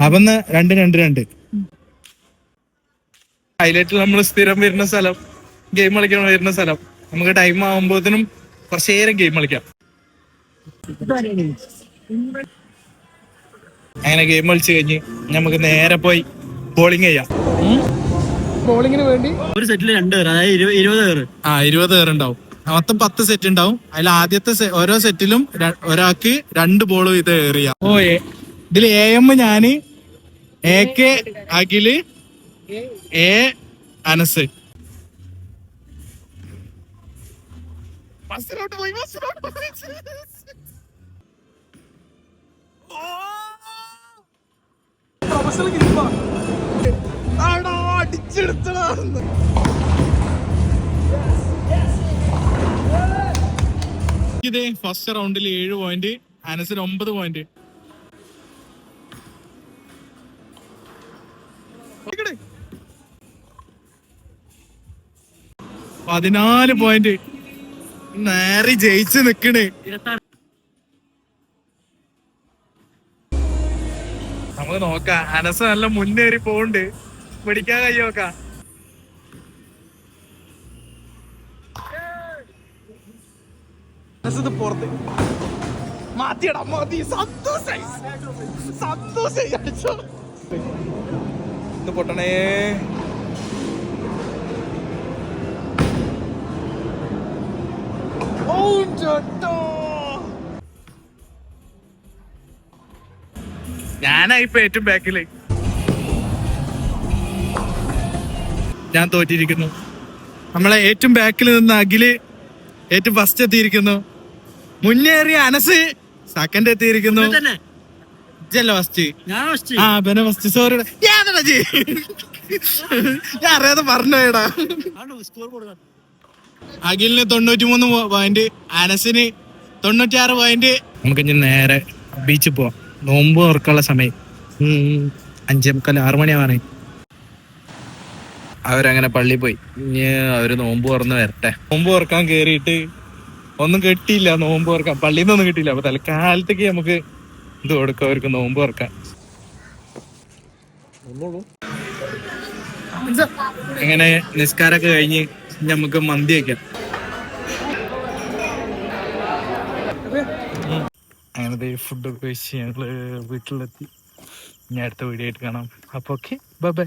അപ്പൊ 2-2-2 ഹൈലൈറ്റിൽ നമ്മൾ സ്ഥിരം വരുന്ന സ്ഥലം, ഗെയിം കളിക്കാൻ വരുന്ന സ്ഥലം. നമുക്ക് ടൈം ആവുമ്പോഴത്തേനും കുറച്ചു നേരം ഗെയിം കളിക്കാം. അങ്ങനെ ഗെയിം കളിച്ചു കഴിഞ്ഞ് നമുക്ക് നേരെ പോയി ബോളിംഗ് ചെയ്യാം. ബോളിങ്ങിന് വേണ്ടി ഒരു സെറ്റിൽ 2 പേർ, അതായത് 20 പേർ. 20 പേരുണ്ടാവും. മൊത്തം 10 സെറ്റ് ഉണ്ടാവും. അതിൽ ആദ്യത്തെ ഓരോ സെറ്റിലും ഒരാൾക്ക് 2 ബോൾ ഇത് എറിയാം. ഇതിൽ AM ഞാന്, AK അഖില്, A അനസ്. ഇത് ഫസ്റ്റ് റൗണ്ടിൽ 7 പോയിന്റ്, അനസിന് 9 പോയിന്റ്. 14 പോയിന്റ്. നേരെ ജയിച്ച് നിക്കണേ. നമുക്ക് നോക്കാം. അനസ് നല്ല മുന്നേറി പോണ്ട്, പിടിക്കാൻ കഴിയോക്കാം. പുറത്ത് മാറ്റിയടാ, മതി. പൊട്ടണേ. ഞാനായിപ്പോ ഏറ്റവും ബാക്കില്. ഞാൻ തോറ്റിരിക്കുന്നു. നമ്മളെ ഏറ്റവും ബാക്കിൽ നിന്ന് അഖില് ഏറ്റവും ഫസ്റ്റ് എത്തിയിരിക്കുന്നു. മുന്നേറിയ അനസ് സെക്കൻഡ് എത്തിയിരിക്കുന്നു. First first. സോറി, ഞാൻ അറിയാതെ പറഞ്ഞോടാ. അഖിലിന് 93 പോയിന്റ്, അനസിന് 96 പോയിന്റ്. നമുക്ക് ഇനി നേരെ ബീച്ചിൽ പോവാം. നോമ്പ് തുറക്കാനുള്ള സമയം 5:45 6 അവരങ്ങനെ പള്ളി പോയി. ഇനി അവര് നോമ്പ് തുറന്ന് വരട്ടെ. നോമ്പ് തുറക്കാൻ കേറിയിട്ട് ഒന്നും കിട്ടിയില്ല. നോമ്പ് തുറക്കാൻ പള്ളിയിൽ നിന്നൊന്നും കിട്ടിയില്ല. അപ്പൊ തൽക്കാലത്തേക്ക് നമുക്ക് ഇത് കൊടുക്കാം അവർക്ക് നോമ്പ് തുറക്കാൻ. ഇങ്ങനെ നിസ്കാരമൊക്കെ കഴിഞ്ഞ് നമുക്ക് മന്തി വയ്ക്കാം. അങ്ങനത്തെ ഫുഡൊക്കെ കഴിച്ച് ഞങ്ങള് വീട്ടിലെത്തി. ഇനി അടുത്ത വീഡിയോ ആയിട്ട് കാണാം. അപ്പൊ ഓക്കെ, ബൈ ബൈ.